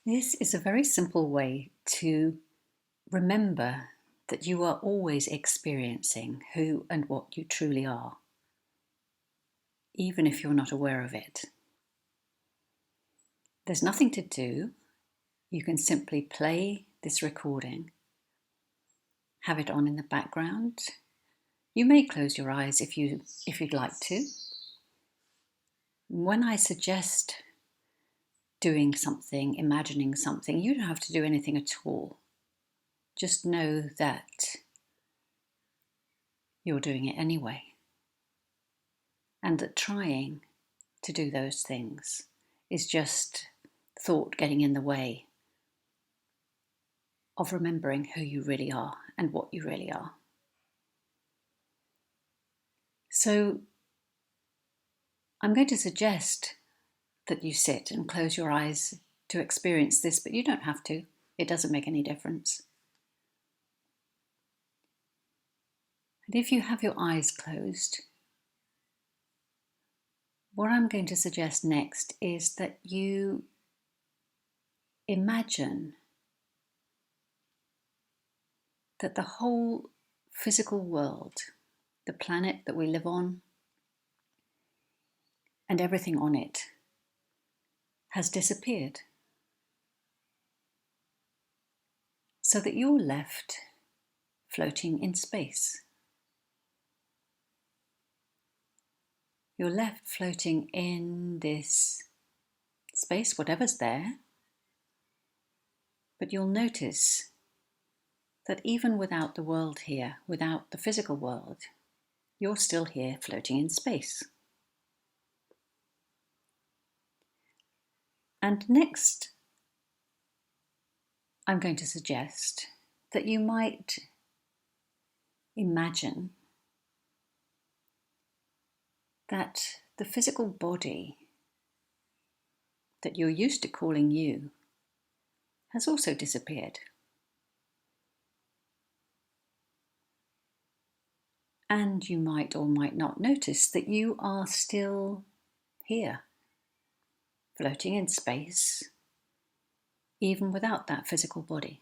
This is a very simple way to remember that you are always experiencing who and what you truly are, even if you're not aware of it. There's nothing to do. You can simply play this recording, have it on in the background. You may close your eyes if you'd like to. When I suggest doing something, imagining something, you don't have to do anything at all. Just know that you're doing it anyway, and that trying to do those things is just thought getting in the way of remembering who you really are and what you really are. So I'm going to suggest that you sit and close your eyes to experience this, but you don't have to. It doesn't make any difference. And if you have your eyes closed, what I'm going to suggest next is that you imagine that the whole physical world, the planet that we live on, and everything on it has disappeared, so that you're left floating in space. You're left floating in this space, whatever's there, but you'll notice that even without the world here, without the physical world, you're still here floating in space. And next, I'm going to suggest that you might imagine that the physical body that you're used to calling you has also disappeared. And you might or might not notice that you are still here, floating in space, even without that physical body.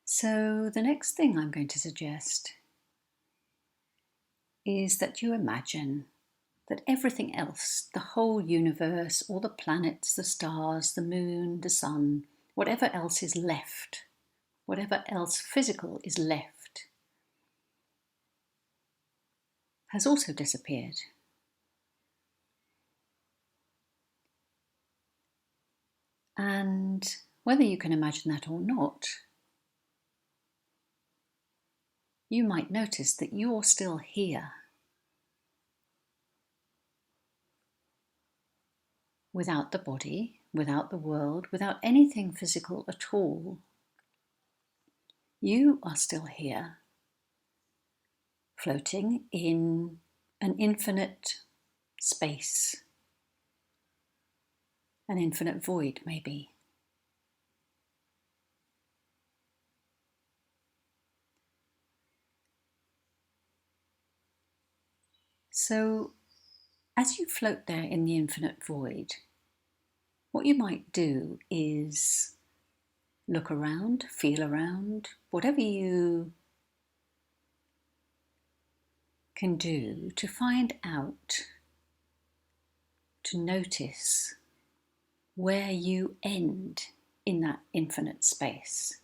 So the next thing I'm going to suggest is that you imagine that everything else, the whole universe, all the planets, the stars, the moon, the sun, whatever else is left, whatever else physical is left, has also disappeared. And whether you can imagine that or not, you might notice that you're still here, without the body, without the world, without anything physical at all. You are still here, floating in an infinite space, an infinite void maybe. So as you float there in the infinite void, what you might do is look around, feel around, whatever you can do to find out, to notice where you end in that infinite space.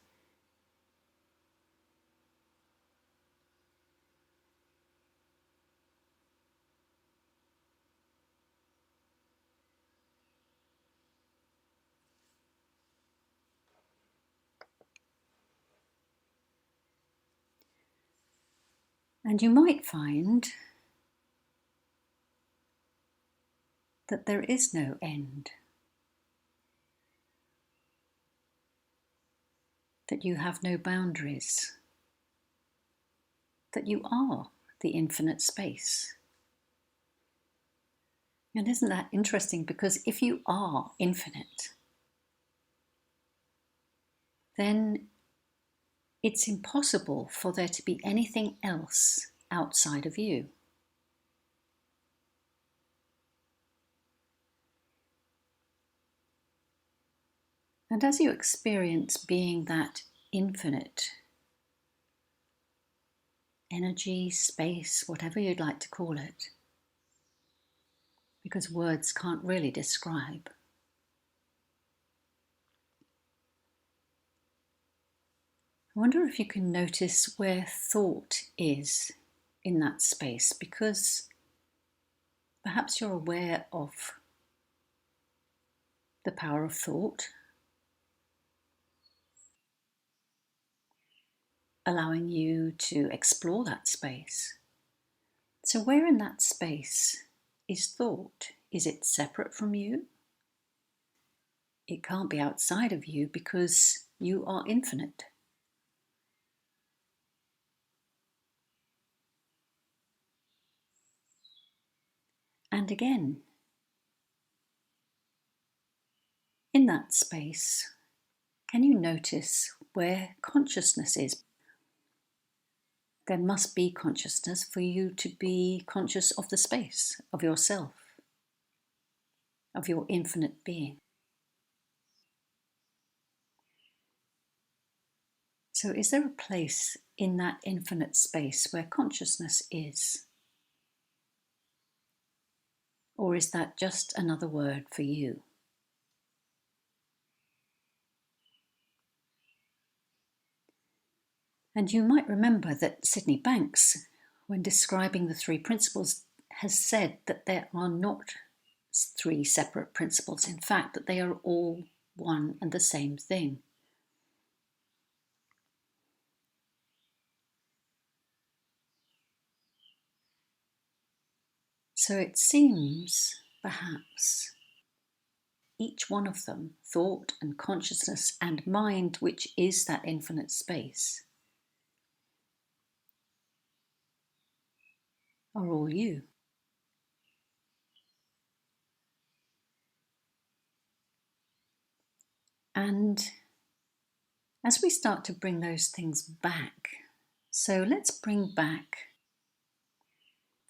And you might find that there is no end, that you have no boundaries, that you are the infinite space. And isn't that interesting? Because if you are infinite, then it's impossible for there to be anything else outside of you. And as you experience being that infinite energy, space, whatever you'd like to call it, because words can't really describe, I wonder if you can notice where thought is in that space, because perhaps you're aware of the power of thought, allowing you to explore that space. So where in that space is thought? Is it separate from you? It can't be outside of you because you are infinite. And again, in that space, can you notice where consciousness is? There must be consciousness for you to be conscious of the space, of yourself, of your infinite being. So is there a place in that infinite space where consciousness is? Or is that just another word for you? And you might remember that Sydney Banks, when describing the three principles, has said that there are not three separate principles. In fact, that they are all one and the same thing. So it seems, perhaps, each one of them, thought and consciousness and mind, which is that infinite space, are all you. And as we start to bring those things back, so let's bring back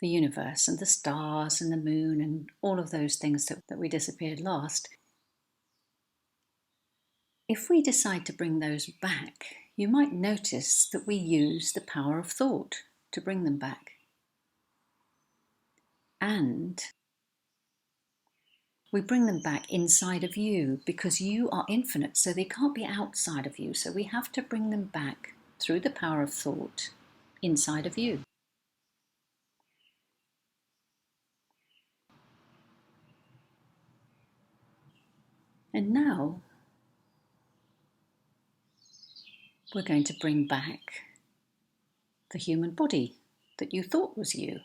the universe and the stars and the moon and all of those things that we disappeared last. If we decide to bring those back, you might notice that we use the power of thought to bring them back. And we bring them back inside of you because you are infinite, so they can't be outside of you. So we have to bring them back through the power of thought inside of you. And now we're going to bring back the human body that you thought was you.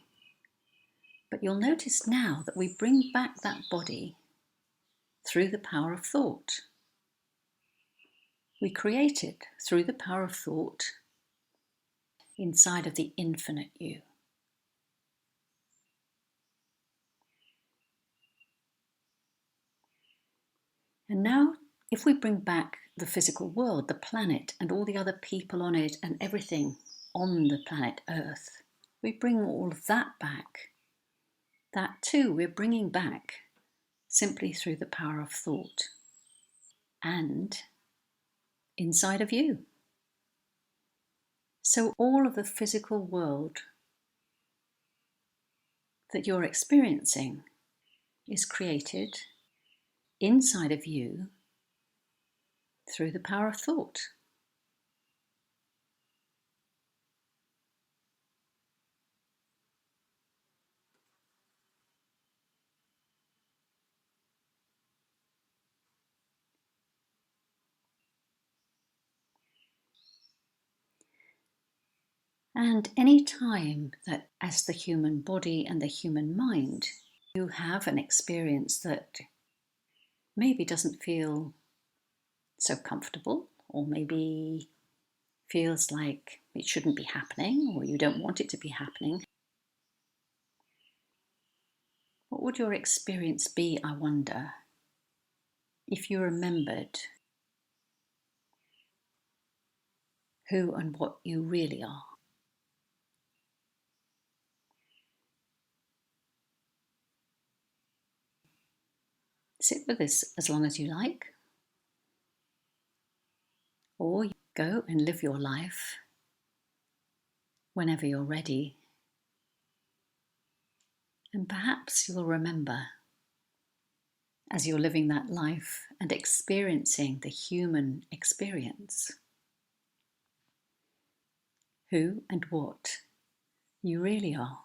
But you'll notice now that we bring back that body through the power of thought. We create it through the power of thought inside of the infinite you. And now, if we bring back the physical world, the planet, and all the other people on it, and everything on the planet Earth, we bring all of that back. That too, we're bringing back simply through the power of thought and inside of you. So all of the physical world that you're experiencing is created inside of you through the power of thought. And any time that, as the human body and the human mind, you have an experience that maybe doesn't feel so comfortable, or maybe feels like it shouldn't be happening, or you don't want it to be happening, what would your experience be, I wonder, if you remembered who and what you really are? Sit with this as long as you like, or you go and live your life whenever you're ready. And perhaps you'll remember, as you're living that life and experiencing the human experience, who and what you really are.